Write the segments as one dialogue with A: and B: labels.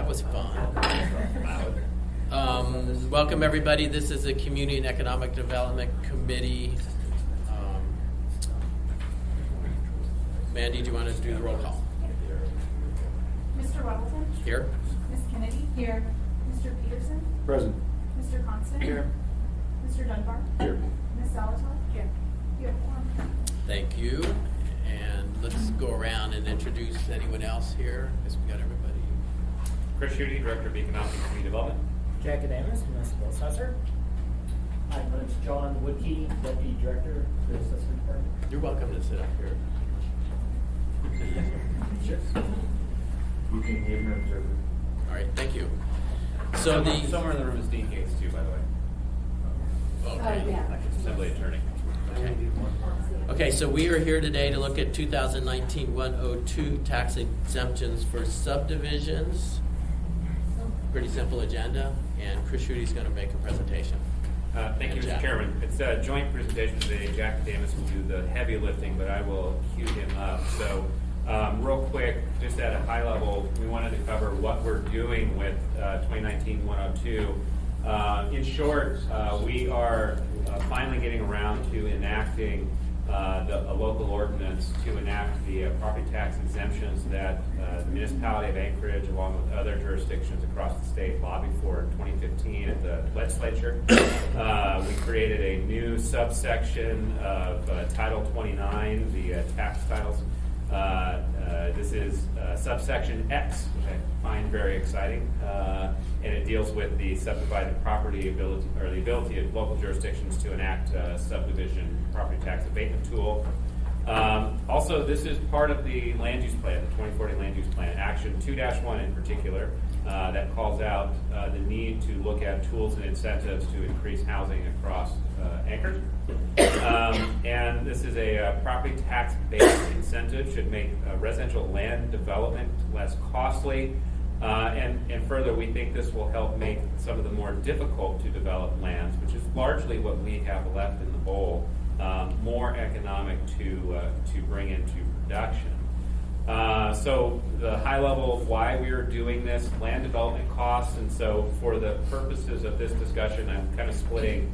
A: That was fun. Welcome, everybody. This is the Community and Economic Development Committee. Mandy, do you want to do the roll call?
B: Mr. Weddleton?
A: Here.
B: Ms. Kennedy? Here. Mr. Peterson?
C: Present.
B: Mr. Constant?
C: Here.
B: Mr. Dunbar?
C: Here.
B: Ms. Salatov? Here. You have one.
A: Thank you. And let's go around and introduce anyone else here, because we got everybody.
D: Chris Schutte, Director of Economic and Community Development.
E: Jack Adamus, Municipal Assessor.
F: Hi, my name is John Woodkey, Deputy Director for the Assessment Department.
A: You're welcome to sit up here.
C: Booking Haven Observer.
A: All right, thank you. So
D: Somewhere in the room is Dean Gates too, by the way.
A: Okay.
D: Assembly Attorney.
A: Okay, so we are here today to look at 2019-102 tax exemptions for subdivisions. Pretty simple agenda, and Chris Schutte is going to make a presentation.
D: Thank you, Mr. Chairman. It's a joint presentation today. Jack Adamus will do the heavy lifting, but I will cue him up. So real quick, just at a high level, we wanted to cover what we're doing with 2019-102. In short, we are finally getting around to enacting a local ordinance to enact the property tax exemptions that the municipality of Anchorage, along with other jurisdictions across the state, lobbied for in 2015 at the legislature. We created a new subsection of Title 29, the tax titles. This is subsection X, which I find very exciting, and it deals with the subdivided property ability, or the ability of local jurisdictions to enact subdivision property tax abatement tool. Also, this is part of the land use plan, the 2040 land use plan, Action 2-1 in particular, that calls out the need to look at tools and incentives to increase housing across Anchorage. And this is a property tax-based incentive, should make residential land development less costly. And further, we think this will help make some of the more difficult to develop lands, which is largely what we have left in the bowl, more economic to bring into production. So the high level of why we are doing this, land development costs, and so for the purposes of this discussion, I'm kind of splitting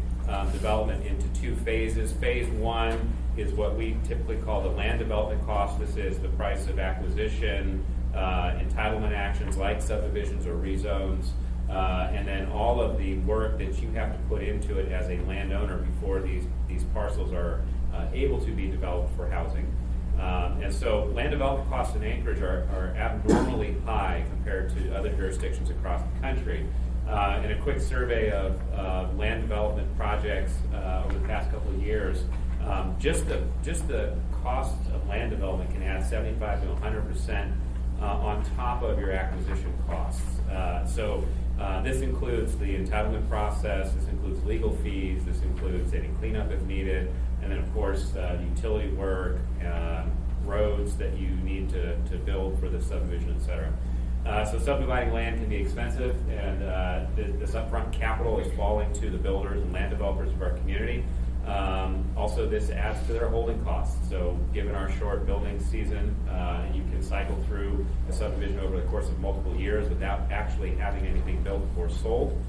D: development into two phases. Phase one is what we typically call the land development cost. This is the price of acquisition, entitlement actions like subdivisions or rezones, and then all of the work that you have to put into it as a landowner before these parcels are able to be developed for housing. And so land development costs in Anchorage are abnormally high compared to other jurisdictions across the country. In a quick survey of land development projects over the past couple of years, just the cost of land development can add 75 to 100% on top of your acquisition costs. So this includes the entitlement process, this includes legal fees, this includes any cleanup if needed, and then of course the utility work, roads that you need to build for the subdivision, et cetera. So subdividing land can be expensive, and this upfront capital is falling to the builders and land developers of our community. Also, this adds to their holding costs. So given our short building season, you can cycle through a subdivision over the course of multiple years without actually having anything built or sold.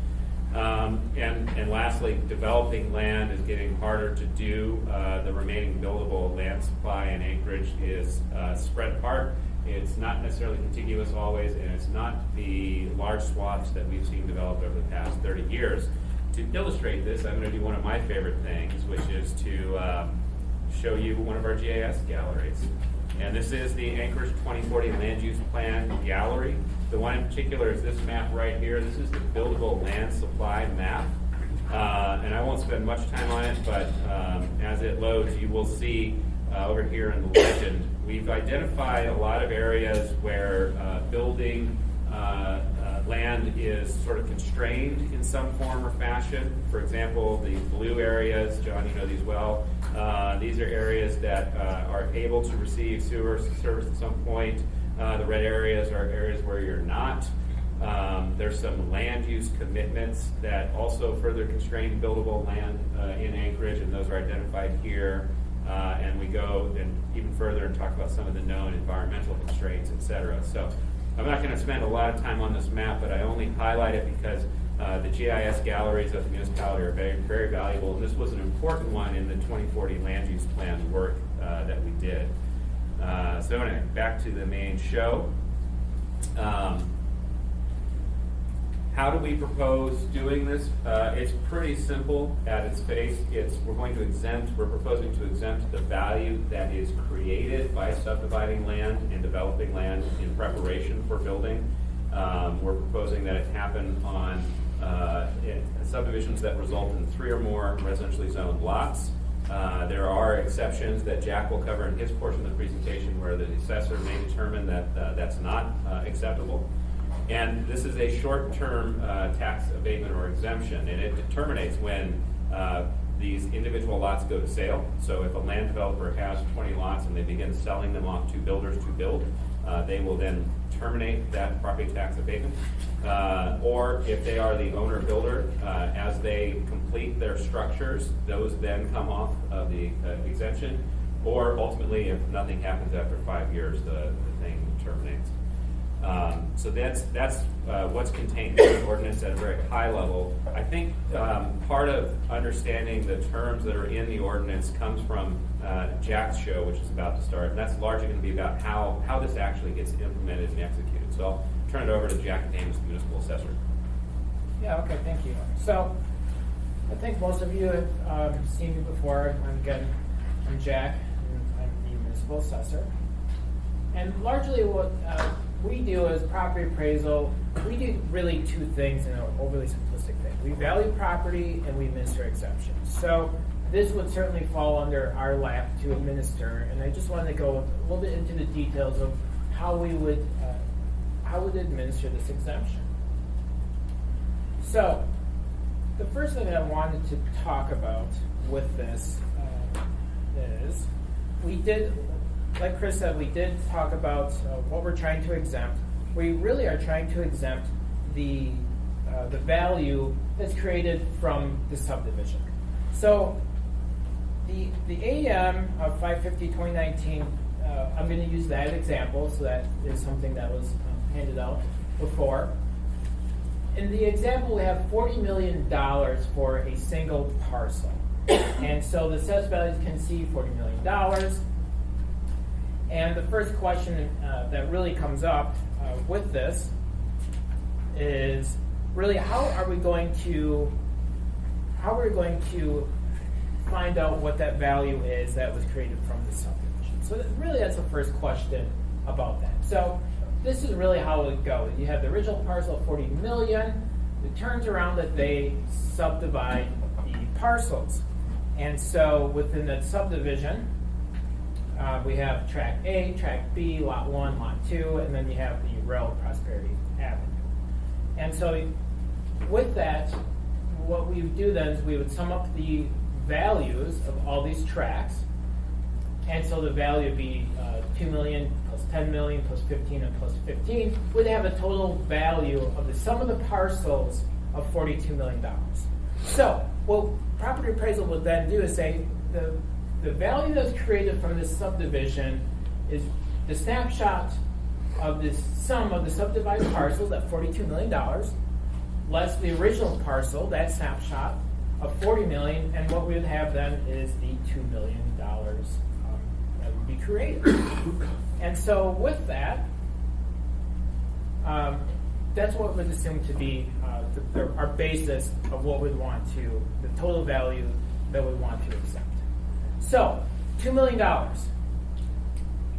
D: And lastly, developing land is getting harder to do. The remaining buildable land supply in Anchorage is spread apart. It's not necessarily contiguous always, and it's not the large swaths that we've seen developed over the past 30 years. To illustrate this, I'm going to do one of my favorite things, which is to show you one of our GIS galleries. And this is the Anchorage 2040 Land Use Plan Gallery. The one in particular is this map right here. This is the buildable land supply map. And I won't spend much time on it, but as it loads, you will see over here in the legend, we've identified a lot of areas where building land is sort of constrained in some form or fashion. For example, the blue areas, John, you know these well, these are areas that are able to receive sewer service at some point. The red areas are areas where you're not. There's some land use commitments that also further constrain buildable land in Anchorage, and those are identified here. And we go and even further and talk about some of the known environmental constraints, et cetera. So I'm not going to spend a lot of time on this map, but I only highlight it because the GIS galleries of the municipality are very, very valuable, and this was an important one in the 2040 land use plan work that we did. So anyway, back to the main show. How do we propose doing this? It's pretty simple at its face. We're proposing to exempt the value that is created by subdividing land and developing land in preparation for building. We're proposing that it happen on subdivisions that result in 3 or more residentially zoned lots. There are exceptions that Jack will cover in his portion of the presentation where the assessor may determine that that's not acceptable. And this is a short-term tax abatement or exemption, and it terminates when these individual lots go to sale. So if a land developer has 20 lots and they begin selling them off to builders to build, they will then terminate that property tax abatement. Or if they are the owner-builder, as they complete their structures, those then come off of the exemption. Or ultimately, if nothing happens after 5 years, the thing terminates. So that's what's contained in the ordinance at a very high level. I think part of understanding the terms that are in the ordinance comes from Jack's show, which is about to start, and that's largely going to be about how this actually gets implemented and executed. So I'll turn it over to Jack Davis, the municipal assessor.
E: Yeah, okay, thank you. So, I think most of you have seen me before. I'm Jack, and I'm the municipal assessor. And largely what we do as property appraisal, we do really 2 things in an overly simplistic thing. We value property and we administer exemptions. So this would certainly fall under our lap to administer, and I just wanted to go a little bit into the details of how we would administer this exemption. So the first thing that I wanted to talk about with this is we did, like Chris said, we did talk about what we're trying to exempt. We really are trying to exempt the value that's created from the subdivision. So the AEM of 550-2019, I'm going to use that example, so that is something that was handed out before. In the example, we have $40 million for a single parcel. And so the assessed values can see $40 million. And the first question that really comes up with this is really how are we going to find out what that value is that was created from the subdivision? So really that's the first question about that. So this is really how it would go. You have the original parcel of 40 million. It turns around that they subdivide the parcels. And so within that subdivision, we have tract A, tract B, lot 1, lot 2, and then you have the Railroad Prosperity Avenue. And so with that, what we would do then is we would sum up the values of all these tracts. And so the value would be 2 million plus 10 million plus 15 and plus 15 would have a total value of the sum of the parcels of $42 million. So what property appraisal would then do is say the value that's created from this subdivision is the snapshot of the sum of the subdivided parcels at $42 million, less the original parcel, that snapshot of $40 million, and what we would have then is the $2 million that would be created. And so with that, that's what we'd assume to be our basis of what we'd want to, the total value that we want to accept. So, $2 million.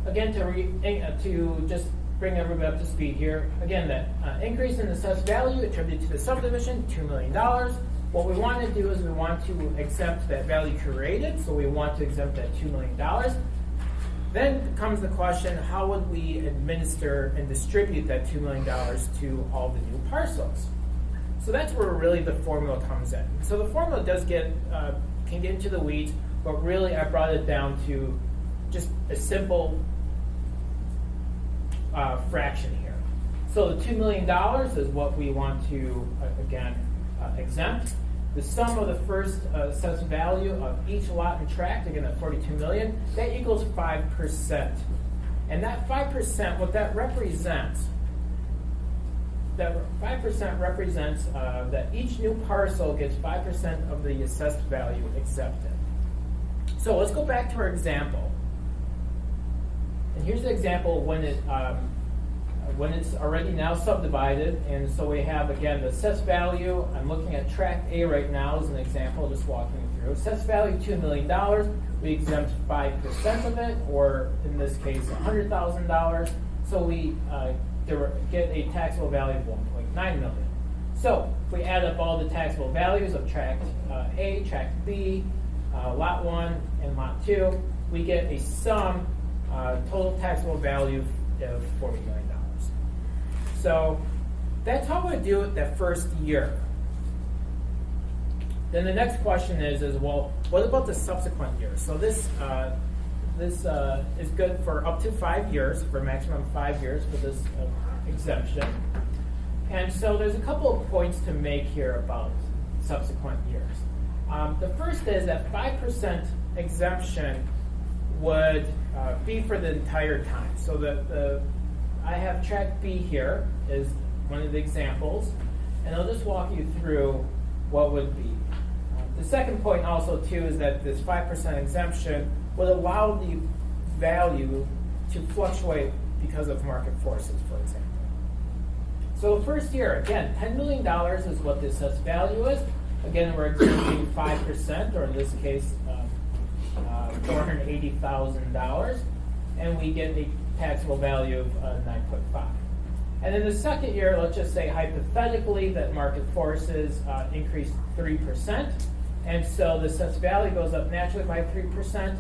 E: Again, to just bring everybody up to speed here, again, that increase in assessed value attributed to the subdivision, $2 million. What we want to do is we want to exempt that value created, so we want to exempt that $2 million. Then comes the question, how would we administer and distribute that $2 million to all the new parcels? So that's where really the formula comes in. So the formula does can get into the weeds, but really I brought it down to just a simple fraction here. So the $2 million is what we want to, again, exempt. The sum of the first assessed value of each lot and tract, again at $42 million, that equals 5%. And that 5%, what that represents that 5% represents that each new parcel gets 5% of the assessed value exempted. So let's go back to our example. And here's the example when it's already now subdivided. And so we have, again, the assessed value. I'm looking at tract A right now as an example, just walking you through. Assessed value, $2 million. We exempt 5% of it, or in this case, $100,000. So we get a taxable value of $1.9 million. So if we add up all the taxable values of tract A, tract B, lot 1, and lot 2, we get a sum total taxable value of $40 million. So that's how we do it that first year. Then the next question is well, what about the subsequent years? So this is good for up to 5 years, for a maximum of 5 years for this exemption. And so there's a couple of points to make here about subsequent years. The first is that 5% exemption would be for the entire time. So I have tract B here is one of the examples, and I'll just walk you through what would be. The second point also too is that this 5% exemption would allow the value to fluctuate because of market forces, for example. So the first year, again, $10 million is what the assessed value is. Again, we're exempting 5%, or in this case, $480,000, and we get a taxable value of 9.5. And then the second year, let's just say hypothetically that market forces increase 3%, and so the assessed value goes up naturally by 3%.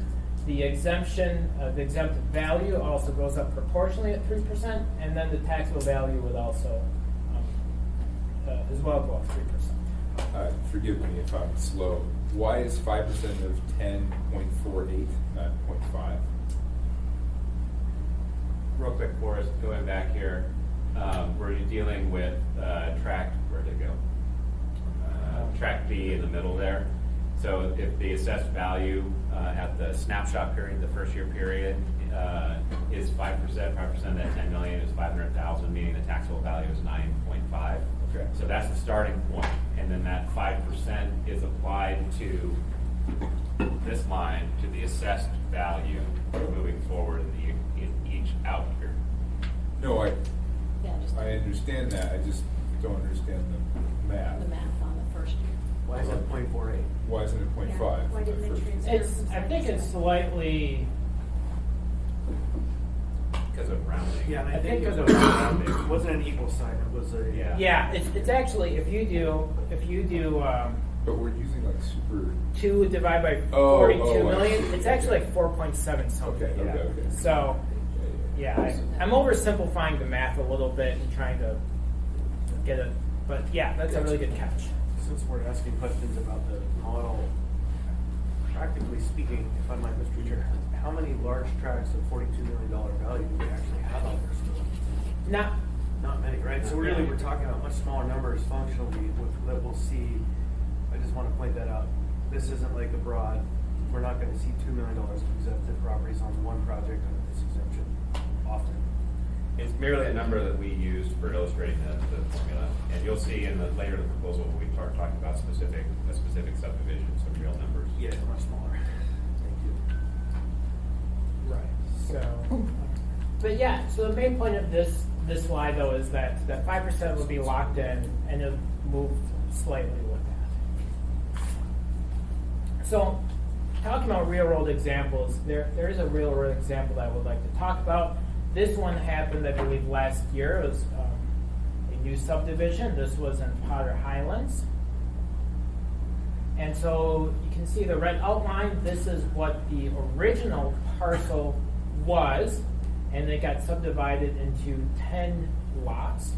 E: The exemption, the exempt value also goes up proportionally at 3%, and then the taxable value would also as well go up 3%.
C: Forgive me if I'm slow. Why is 5% of 10.48 not 0.5?
D: Real quick for us, going back here, we're dealing with tract, where'd it go? Tract B in the middle there. So if the assessed value at the snapshot period, the first year period, is 5%, 5% of that 10 million is 500,000, meaning the taxable value is 9.5.
C: Okay.
D: So that's the starting point, and then that 5% is applied to this line, to the assessed value moving forward in each out year.
C: No,
G: Yeah, just
C: I understand that. I just don't understand the math.
G: the math on the first year.
F: Why is it 0.48?
C: Why isn't it 0.5?
B: Yeah, why didn't they
C: First-
B: transfer?
E: I think it's slightly.
D: Because of rounding.
F: Yeah, and
E: I
F: I think
E: think
F: it
E: it was
F: was wasn't an equal sign, it was a.
D: Yeah.
E: Yeah, it's actually if you do
C: But we're using like super.
E: 2 divided by
C: Oh,
E: 42
C: I
E: million,
C: see.
E: it's actually like 4.7 something.
C: Okay, okay, okay.
E: So, yeah, I'm oversimplifying the math a little bit and trying to get it, but yeah, that's a really good catch.
F: Since we're asking questions about the model, practically speaking, if I might, Mr. Chair, how many large tracts of $42 million value do we actually have out there still? Not many, right? So really, we're talking about much smaller numbers functionally that we'll see. I just want to point that out. This isn't like a broad, we're not going to see $2 million of exempted properties on one project under this exemption often.
D: It's merely a number that we used for illustrating the formula. And you'll see in the later in the proposal when we start talking about a specific subdivision, some real numbers.
F: Yeah, much smaller. Thank you.
E: Right. So, but yeah, so the main point of this slide though is that 5% will be locked in and it'll move slightly with that. So, talking about real world examples, there is a real world example that I would like to talk about. This one happened, I believe, last year. It was a new subdivision. This was in Potter Highlands. And so you can see the red outline. This is what the original parcel was, and it got subdivided into 10 lots.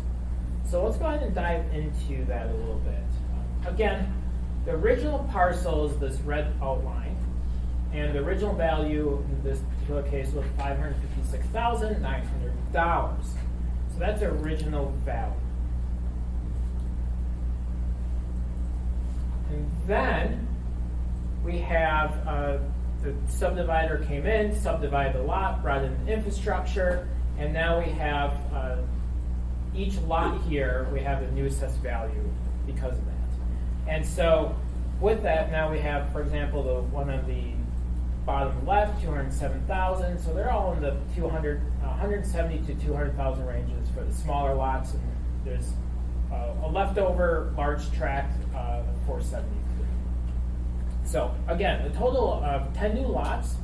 E: So let's go ahead and dive into that a little bit. Again, the original parcel is this red outline, and the original value in this particular case was $556,900. So that's the original value. And then we have the subdivider came in, subdivided the lot, brought in infrastructure, and now we have each lot here, we have the new assessed value because of that. And so with that, now we have, for example, the one on the bottom left, 207,000. So they're all in the 170 to 200,000 ranges for the smaller lots, and there's a leftover large tract of 473. So again, a total of 10 new lots,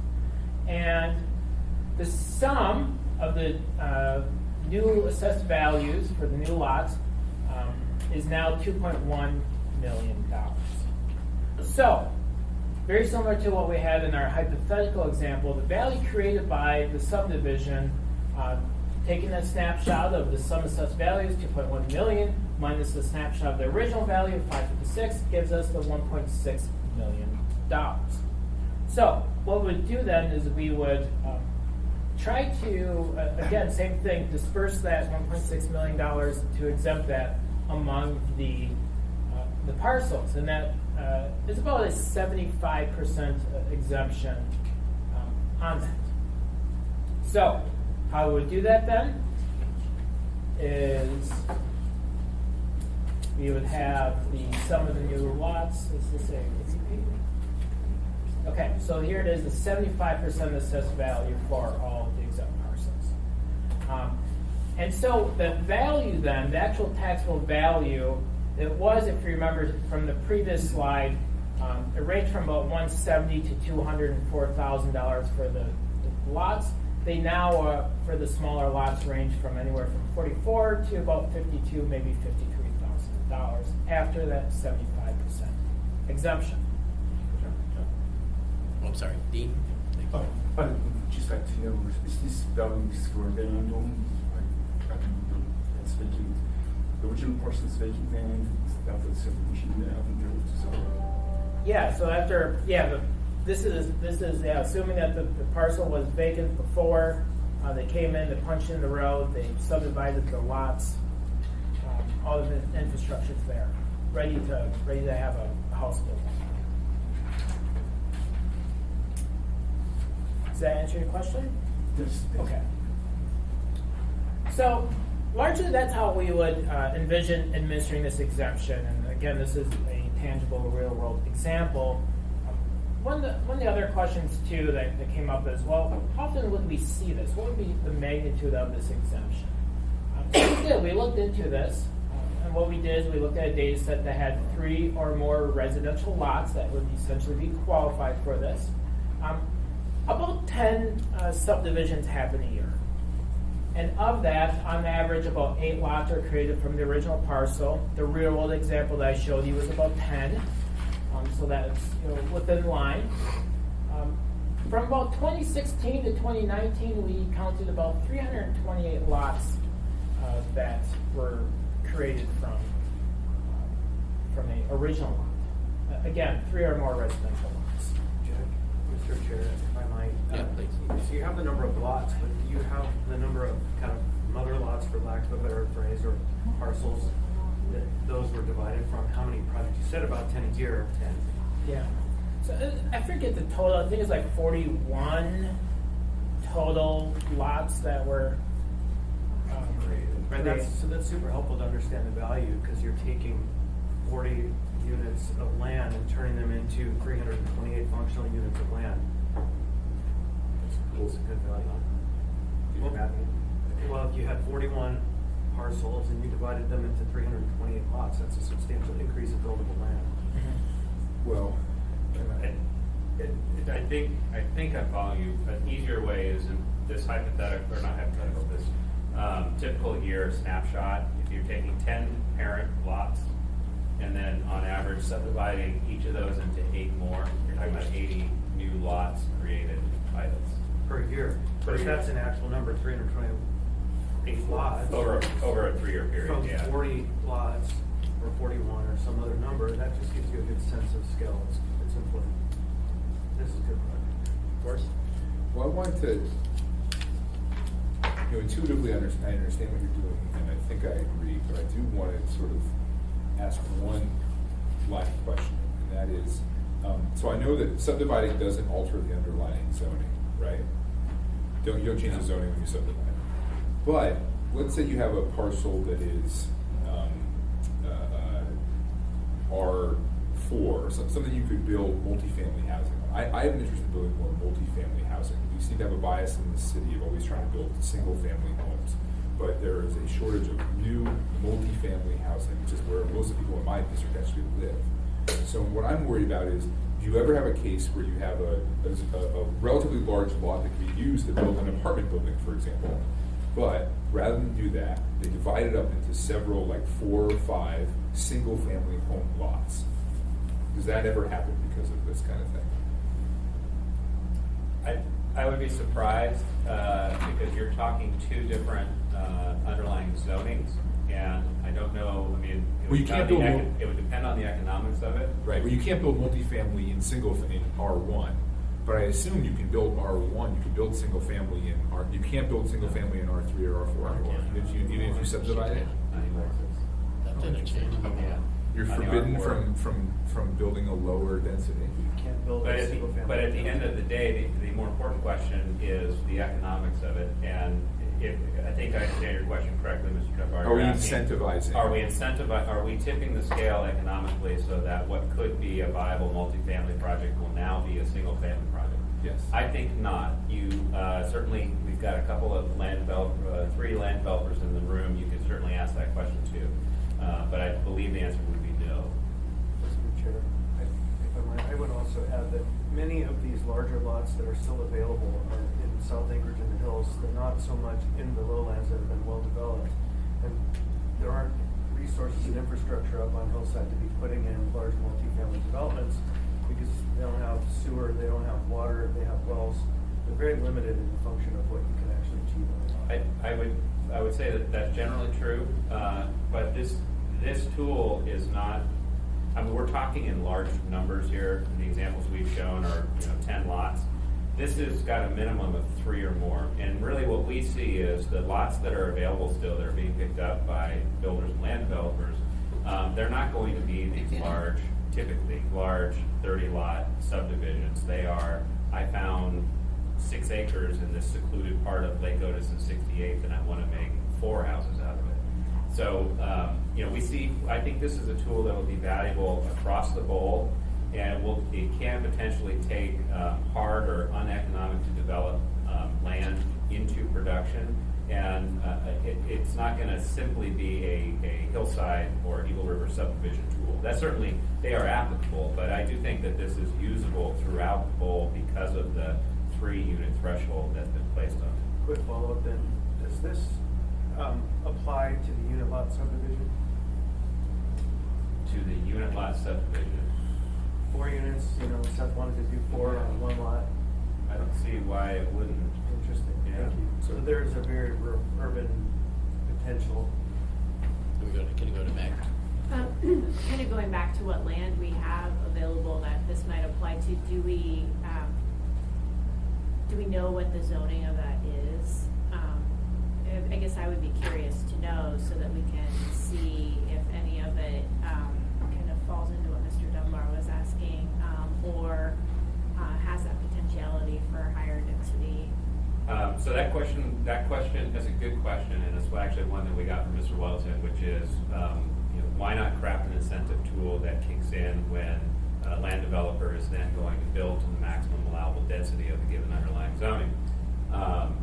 E: and the sum of the new assessed values for the new lots is now $2.1 million. So, very similar to what we had in our hypothetical example, the value created by the subdivision, taking that snapshot of the sum assessed values, 2.1 million, minus the snapshot of the original value of 556, gives us the $1.6 million. So, what we would do then is we would try to, again, same thing, disperse that $1.6 million to exempt that among the parcels, and that is about a 75% exemption on that. So, how we would do that then is we would have the sum of the new lots. Let's just say, okay, so here it is, the 75% assessed value for all of the exempt parcels. And so the value then, the actual taxable value, it was, if you remember from the previous slide, it ranged from about $170,000 to $204,000 for the lots. They now, for the smaller lots, range from anywhere from $44,000 to about $52,000, maybe $53,000 after that 75% exemption.
A: Oh, I'm sorry, Dean? Thank you.
H: I'd just like to know, is this values for random? It's vacant. The original parcel is vacant land, after the subdivision now, so.
E: Yeah, so after, this is assuming that the parcel was vacant before, they came in, they punched in the road, they subdivided the lots, all of the infrastructure's there, ready to have a house built. Does that answer your question?
H: Yes.
E: Okay. So largely that's how we would envision administering this exemption. And again, this is a tangible real world example. One of the other questions too that came up is, well, how often would we see this? What would be the magnitude of this exemption? So we looked into this. And what we did is we looked at a data set that had 3 or more residential lots that would essentially be qualified for this. About 10 subdivisions happen a year. And of that, on average, about 8 lots are created from the original parcel. The real world example that I showed you was about 10. So that's within line. From about 2016 to 2019, we counted about 328 lots that were created from an original lot. Again, 3 or more residential lots.
F: Judge, Mr. Chair, if I might.
A: Yeah, please.
F: So you have the number of lots, but do you have the number of kind of mother lots, for lack of a better phrase, or parcels that those were divided from? How many projects? You said about 10 a year. 10.
E: Yeah. So I forget the total. I think it's like 41 total lots that were
F: Right, so that's super helpful to understand the value, because you're taking 40 units of land and turning them into 328 functional units of land. That's a good value. Well, if you had 41 parcels and you divided them into 328 lots, that's a substantial increase in buildable land.
C: Well,
D: I think I'm following you. An easier way is in this hypothetical, or not hypothetical, this typical year snapshot. If you're taking 10 parent lots and then on average subdividing each of those into 8 more, you're talking about 80 new lots created by this.
F: Per year.
D: Per
F: But if
D: year.
F: that's an actual number, 328 lots.
D: Over a 3-year period,
F: From
D: yeah.
F: 40 lots, or 41, or some other number, that just gives you a good sense of scale. It's important. This is a good project.
E: Of course.
C: well, I wanted to, intuitively I understand what you're doing, and I think I agree, but I do want to sort of ask one last question, and that is, so I know that subdividing doesn't alter the underlying zoning, right? You don't change the zoning when you subdivide. But let's say you have a parcel that is R4, something you could build multifamily housing on. I have an interest in building more multifamily housing. We seem to have a bias in the city of always trying to build single-family homes, but there is a shortage of new multifamily housing, which is where most of the people in my district actually live. So what I'm worried about is, do you ever have a case where you have a relatively large lot that can be used to build an apartment building, for example, but rather than do that, they divide it up into several, like 4 or 5 single-family home lots? Does that ever happen because of this kind of thing?
D: I would be surprised because you're talking 2 different underlying zonings, and I don't know. I mean,
C: Well, you can't build
D: it would depend on the economics of it.
C: Right. Well, you can't build multifamily in R1, but I assume you can build R1. You can build single family in R. You can't build single family in R3 or R4 anymore, even if you subdivide it.
A: That didn't change.
D: Yeah.
C: You're
D: On the
C: forbidden
D: R4.
C: from building a lower density.
F: You can't build a single family.
D: But at the end of the day, the more important question is the economics of it. And I think I understand your question correctly, Mr. Dunbar.
C: Are we
D: You're asking,
C: incentivizing?
D: Are we tipping the scale economically so that what could be a viable multifamily project will now be a single family project?
C: Yes.
D: I think not. You certainly, we've got a couple of 3 land developers in the room. You could certainly ask that question too. But I believe the answer would be no.
F: Mr. Chair, if I might, I would also add that many of these larger lots that are still available are in South Anchorage and the Hills. They're not so much in the lowlands that have been well developed. And there aren't resources and infrastructure up on Hillside to be putting in large multifamily developments because they don't have sewer, they don't have water, they have wells. They're very limited in the function of what you can actually achieve on a lot.
D: I would say that that's generally true, but this tool is not. I mean, we're talking in large numbers here. The examples we've shown are 10 lots. This has got a minimum of 3 or more, and really what we see is the lots that are available still that are being picked up by builders and land developers. They're not going to be these large, typically large 30-lot subdivisions. They are. I found 6 acres in this secluded part of Lake Otis and 68th, and I want to make 4 houses out of it. So, we see, I think this is a tool that will be valuable across the bowl, and it can potentially take hard or uneconomic to develop land into production, and it's not going to simply be a hillside or Eagle River subdivision tool. That certainly, they are applicable, but I do think that this is usable throughout the bowl because of the 3-unit threshold that's been placed on it.
F: Quick follow-up then, does this apply to the unit lot subdivision?
D: To the unit lot subdivision,
F: 4 units, Seth wanted to do 4 on 1 lot.
D: I don't see why it wouldn't.
F: Interesting,
D: Yeah.
F: thank you. So there's a very urban potential.
A: Can you go to Meg?
G: Kind of going back to what land we have available that this might apply to, do we know what the zoning of that is? I guess I would be curious to know so that we can see if any of it kind of falls into what Mr. Dunbar was asking, or has that potentiality for higher density.
D: So that question is a good question, and it's actually one that we got from Mr. Welton, which is, why not craft an incentive tool that kicks in when a land developer is then going to build to the maximum allowable density of the given underlying zoning?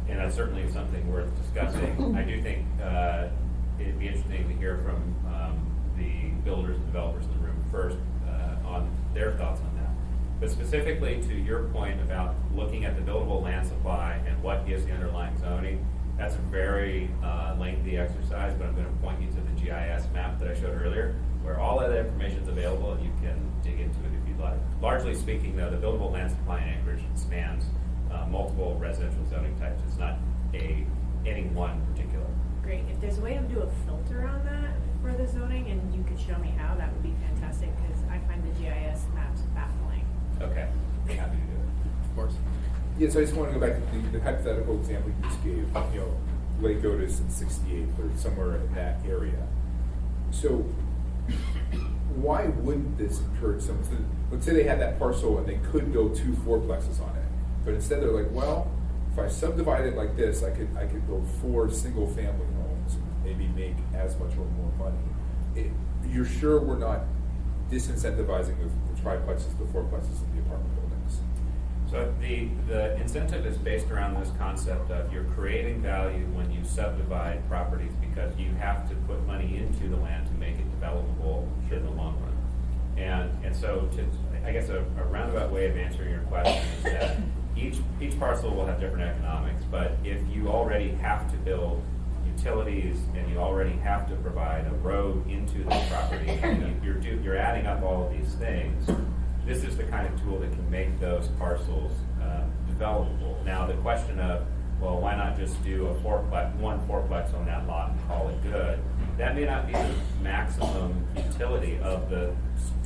D: And that's certainly something worth discussing. I do think it'd be interesting to hear from the builders and developers in the room first on their thoughts on that. But specifically to your point about looking at the buildable land supply and what is the underlying zoning, that's a very lengthy exercise, but I'm going to point you to the GIS map that I showed earlier, where all of that information is available and you can dig into it if you'd like. Largely speaking, though, the buildable land supply in Anchorage spans multiple residential zoning types. It's not any one particular.
G: Great. If there's a way to do a filter on that for the zoning, and you could show me how, that would be fantastic, because I find the GIS maps baffling.
D: Okay, I'm happy to do it.
A: Of course.
C: Yeah, so I just want to go back to the hypothetical example you just gave, Lake Otis and 68th or somewhere in that area. So why wouldn't this encourage someone? So let's say they had that parcel and they could build 2 fourplexes on it, but instead they're like, well, if I subdivide it like this, I could build 4 single-family homes. make as much or more money. You're sure we're not disincentivizing the triplexes, the fourplexes, and the apartment buildings?
D: So the incentive is based around this concept of you're creating value when you subdivide properties because you have to put money into the land to make it developable in the long run. And so I guess a roundabout way of answering your question is that each parcel will have different economics, but if you already have to build utilities and you already have to provide a road into the property, and you're adding up all of these things, this is the kind of tool that can make those parcels developable. Now the question of, well, why not just do one fourplex on that lot and call it good? That may not be the maximum utility of the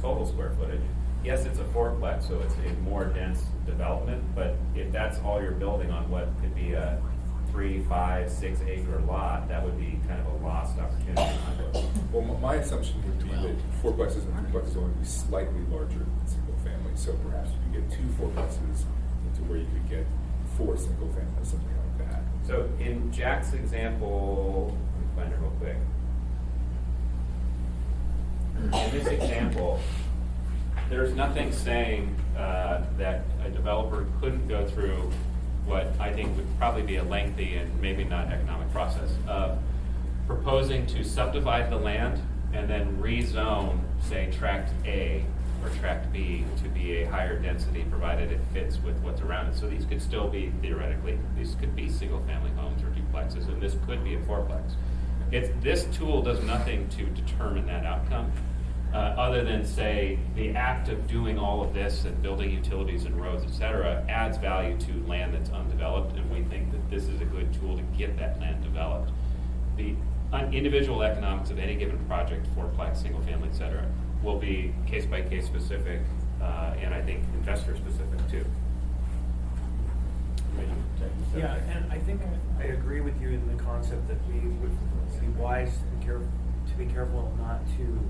D: total square footage. Yes, it's a fourplex, so it's a more dense development, but if that's all you're building on what could be a 3, 5, 6 acre lot, that would be kind of a lost opportunity.
C: Well, my assumption would be that fourplexes and threeplexes only be slightly larger than single family. So perhaps you could get 2 fourplexes into where you could get 4 single families, something like that.
D: So in Jack's example, let me find it real quick. In this example, there's nothing saying that a developer couldn't go through what I think would probably be a lengthy and maybe not economic process of proposing to subdivide the land and then rezone, say, tract A or tract B to be a higher density, provided it fits with what's around it. So these could still be, theoretically, these could be single-family homes or duplexes, and this could be a fourplex. This tool does nothing to determine that outcome, other than say the act of doing all of this and building utilities and roads, et cetera, adds value to land that's undeveloped, and we think that this is a good tool to get that land developed. The individual economics of any given project, fourplex, single family, et cetera, will be case by case specific, and I think investor specific too.
F: Yeah, and I think I agree with you in the concept that we would be wise to be careful not to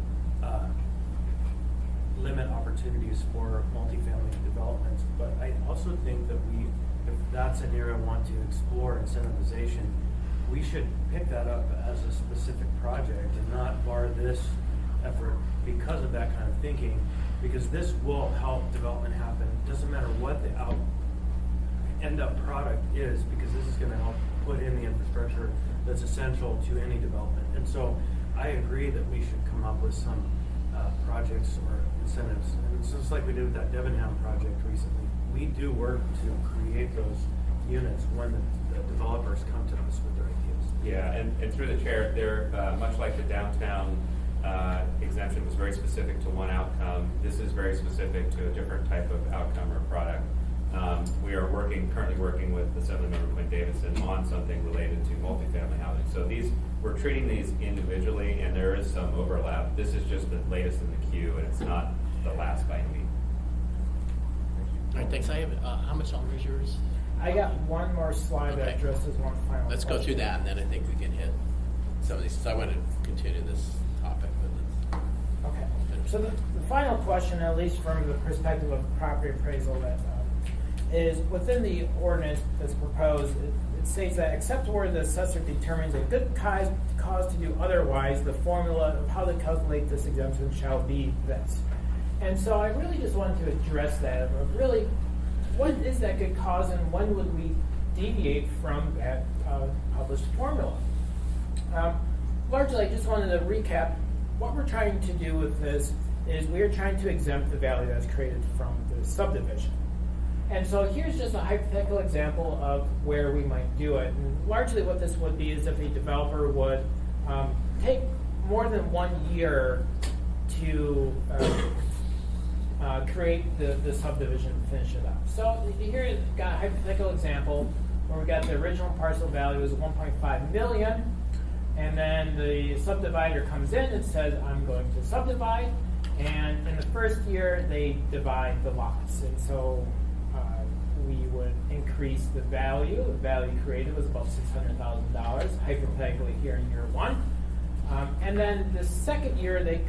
F: limit opportunities for multifamily developments. But I also think that if that's an area we want to explore incentivization, we should pick that up as a specific project and not bar this effort because of that kind of thinking, because this will help development happen. It doesn't matter what the end up product is, because this is going to help put in the infrastructure that's essential to any development. And so I agree that we should come up with some projects or incentives. And it's just like we did with that Devonham project recently. We do work to create those units when the developers come to us with their ideas.
D: Yeah, and through the chair, they're much like the downtown exemption was very specific to one outcome. This is very specific to a different type of outcome or product. We are currently working with the 7-member Quinn Davidson on something related to multifamily housing. So we're treating these individually, and there is some overlap. This is just the latest in the queue, and it's not the last by any means.
A: All right, thanks. I have, how much longer is yours?
E: I got one more slide that
A: Okay.
E: addresses one final
A: Let's go through
E: question.
A: that, and then I think we can hit some of these. So I want to continue this topic, but let's
E: Okay.
A: finish.
E: So the final question, at least from the perspective of property appraisal, that is within the ordinance that's proposed, it states that except where the assessor determines a good cause to do otherwise, the formula of how to calculate this exemption shall be this. And so I really just wanted to address that of really, what is that good cause and when would we deviate from that published formula? Largely, I just wanted to recap what we're trying to do with this is we're trying to exempt the value that's created from the subdivision. And so here's just a hypothetical example of where we might do it. And largely what this would be is if a developer would take more than 1 year to create the subdivision and finish it up. So here you've got a hypothetical example where we got the original parcel value is 1.5 million, and then the subdivider comes in and says, I'm going to subdivide, and in the first year they divide the lots. And so we would increase the value. The value created was about $600,000, hypothetically here in year 1. And then the second year, they,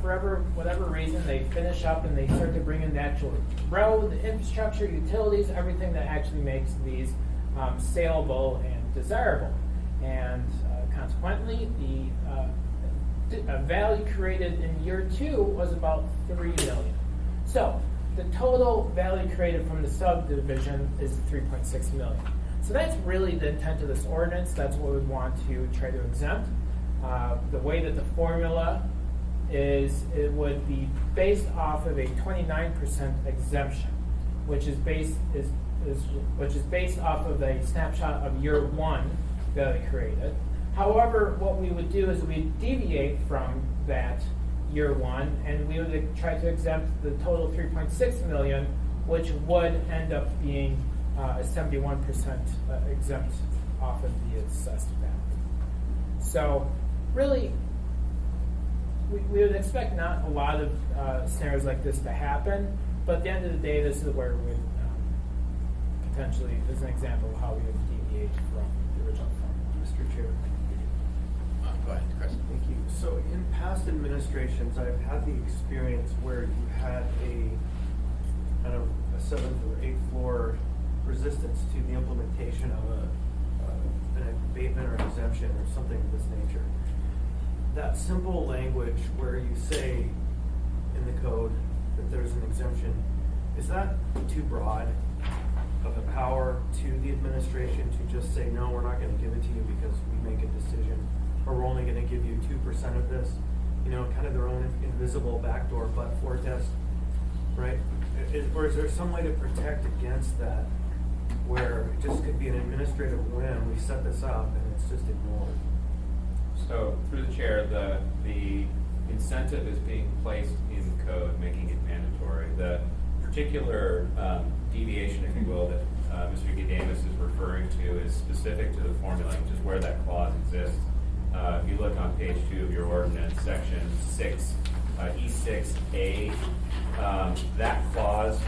E: for whatever reason, they finish up and they start to bring in the actual road, the infrastructure, utilities, everything that actually makes these saleable and desirable. And kind consequently, the value created in year 2 was about $3 million. So the total value created from the subdivision is $3.6 million. So that's really the intent of this ordinance. That's what we want to try to exempt. The way that the formula is, it would be based off of a 29% exemption, which is based off of a snapshot of year 1 value created. However, what we would do is we deviate from that year 1, and we would try to exempt the total $3.6 million, which would end up being a 71% exempt off of the assessed value. So really, we would expect not a lot of scenarios like this to happen, but at the end of the day, this is where we would potentially, as an example of how we would deviate from the original formula.
F: Mr. Chair.
A: Go ahead, Chris.
F: Thank you. So in past administrations, I've had the experience where you had a kind of a 7th or 8th floor resistance to the implementation of an abatement or exemption or something of this nature. That simple language where you say in the code that there's an exemption, is that too broad of a power to the administration to just say, no, we're not going to give it to you because we make a decision, or we're only going to give you 2% of this, kind of their own invisible backdoor but-for test, right? Or is there some way to protect against that where it just could be an administrative whim, we set this up and it's just ignored?
D: So through the chair, the incentive is being placed in the code, making it mandatory. The particular deviation, if you will, that Mr. Gadamus is referring to is specific to the formula, which is where that clause exists. If you look on page 2 of your ordinance, section 6, E6A, that clause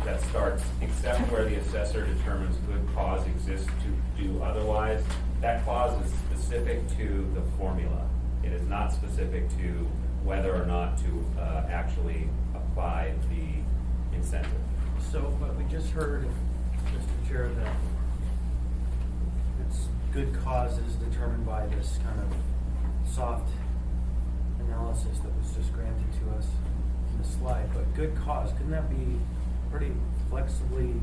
D: that starts, except where the assessor determines good cause exists to do otherwise, that clause is specific to the formula. It is not specific to whether or not to actually apply the incentive.
F: So, but we just heard, Mr. Chair, that it's good cause is determined by this kind of soft analysis that was just granted to us in the slide. But good cause, couldn't that be pretty flexibly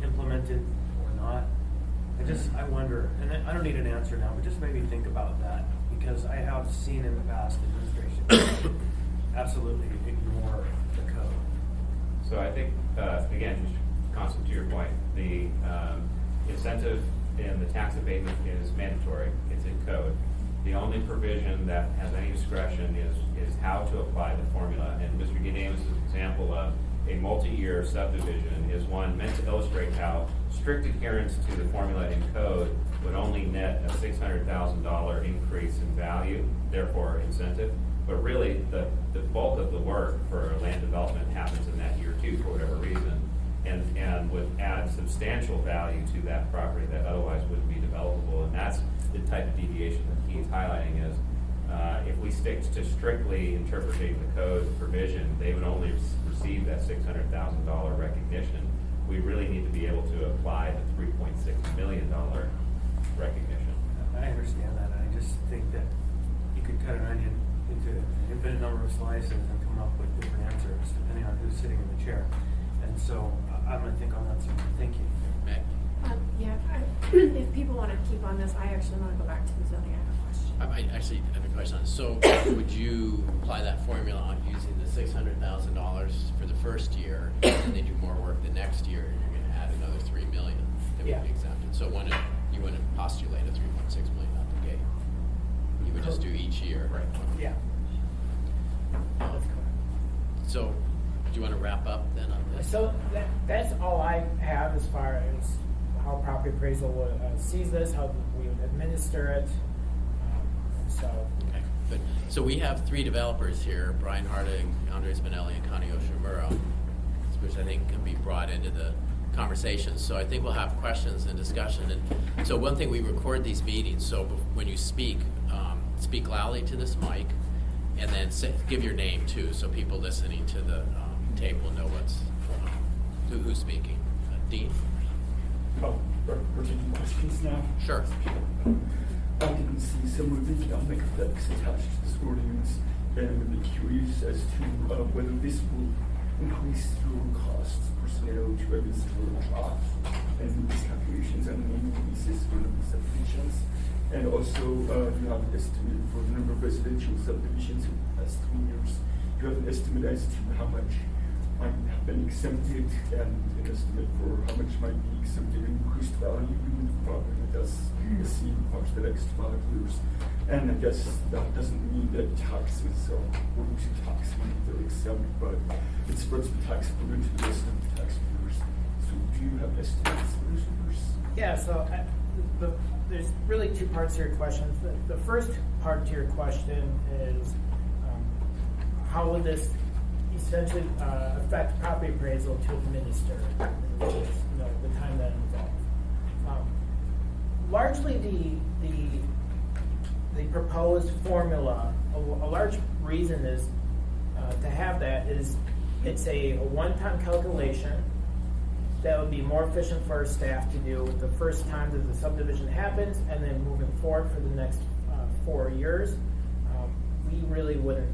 F: implemented or not? I wonder, and I don't need an answer now, but just maybe think about that, because I have seen in the past administration absolutely ignore the code.
D: So I think, again, Constance, to your point, the incentive in the tax abatement is mandatory. It's in code. The only provision that has any discretion is how to apply the formula. And Mr. Gadamus' example of a multi-year subdivision is one meant to illustrate how strict adherence to the formula in code would only net a $600,000 increase in value, therefore incentive. But really, the bulk of the work for land development happens in that year 2 for whatever reason, and would add substantial value to that property that otherwise wouldn't be developable. And that's the type of deviation that he's highlighting is if we stick to strictly interpreting the code provision, they would only receive that $600,000 recognition. We really need to be able to apply the $3.6 million recognition.
F: I understand that. I just think that you could cut an onion into an infinite number of slices and come up with different answers depending on who's sitting in the chair. And so I'm going to think on that some. Thank you.
A: Meg?
G: If people want to keep on this, I actually want to go back to the zoning. I have a question.
A: I actually have a question on it. So would you apply that formula on using the $600,000 for the first year, and then they do more work the next year, and you're going to add another $3 million that would be exempted? So you wouldn't postulate a $3.6 million out the gate. You would just do each year.
D: Right.
E: Yeah. That's correct.
A: So do you want to wrap up then on this?
E: So that's all I have as far as how property appraisal sees this, how we would administer it.
A: Okay, good. So we have 3 developers here, Brian Hardig, Andre Spinelli, and Connie Oshimura, which I think can be brought into the conversation. So I think we'll have questions and discussion. And so one thing, we record these meetings, so when you speak, speak loudly to this mic, and then give your name too, so people listening to the tape will know who's speaking. Dean?
H: Oh, we're taking questions now?
A: Sure.
H: I didn't see some of the economic effects attached to this ordinance, and I'm really curious as to whether this will increase your costs per scenario to register jobs and do these calculations on an annual basis for the subdivisions. And also, you have an estimate for the number of residential subdivisions in the past 3 years. You have an estimate as to how much might have been exempted and an estimate for how much might be exempted in increased value in the property that does receive much the next 5 years. And I guess that doesn't mean that taxes or reducing tax money they're exempt, but it spreads the tax burden to the rest of the taxpayers. So do you have estimates for those numbers?
E: Yeah, so there's really two parts to your questions. The first part to your question is how will this essentially affect property appraisal to administer, which is the time that involved. Largely, the proposed formula, a large reason is to have that is it's a one-time calculation that would be more efficient for our staff to do the first time that the subdivision happens, and then moving forward for the next 4 years, we really wouldn't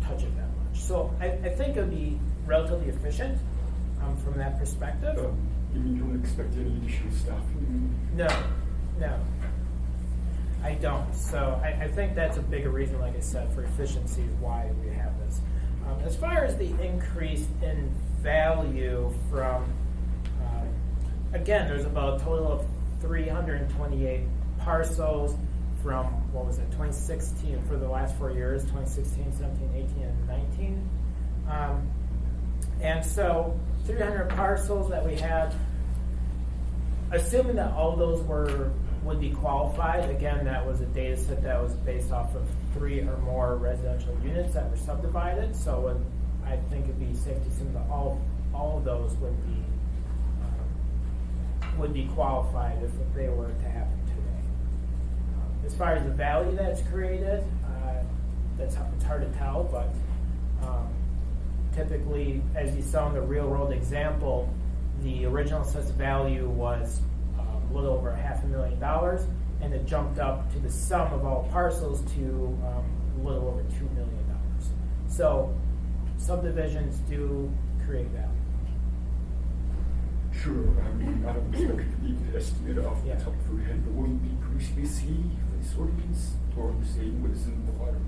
E: touch it that much. So I think it would be relatively efficient from that perspective.
H: You mean you don't expect any additional staffing?
E: No, I don't. So I think that's a bigger reason, like I said, for efficiency why we have this. As far as the increase in value from, again, there's about a total of 328 parcels from, 2016, for the last 4 years, 2016, 17, 18, and 19. And so 300 parcels that we had, assuming that all of those would be qualified, again, that was a data set that was based off of 3 or more residential units that were subdivided. So I think it'd be safe to assume that all of those would be qualified if they were to happen today. As far as the value that's created, it's hard to tell, but typically, as you saw in the real world example, the original assessed value was a little over $500,000, and it jumped up to the sum of all parcels to a little over $2 million. So subdivisions do create value.
H: Sure, I mean, I don't expect to be able to estimate off the top of your head, but will you be increasingly see for this ordinance, or are you saying what is in the requirement?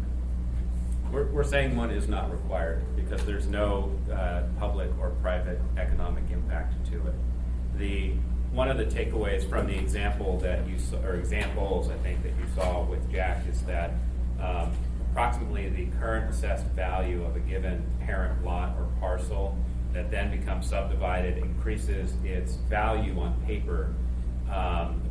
D: We're saying one is not required because there's no public or private economic impact to it. One of the takeaways from the example that you saw, or examples I think that you saw with Jack, is that approximately the current assessed value of a given parent lot or parcel that then becomes subdivided increases its value on paper,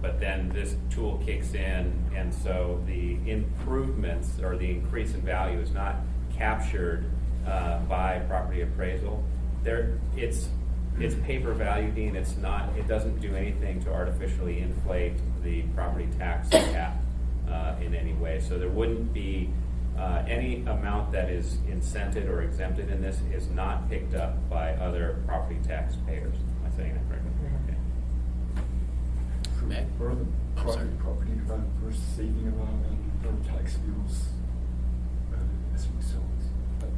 D: but then this tool kicks in, and so the improvements or the increase in value is not captured by property appraisal. It's paper value, Dean. It doesn't do anything to artificially inflate the property tax cap in any way. So there wouldn't be any amount that is incented or exempted in this is not picked up by other property tax payers. Am I saying that correctly? Okay.
A: Meg?
H: Or the
A: I'm sorry.
H: property developers saving on their tax bills as a result?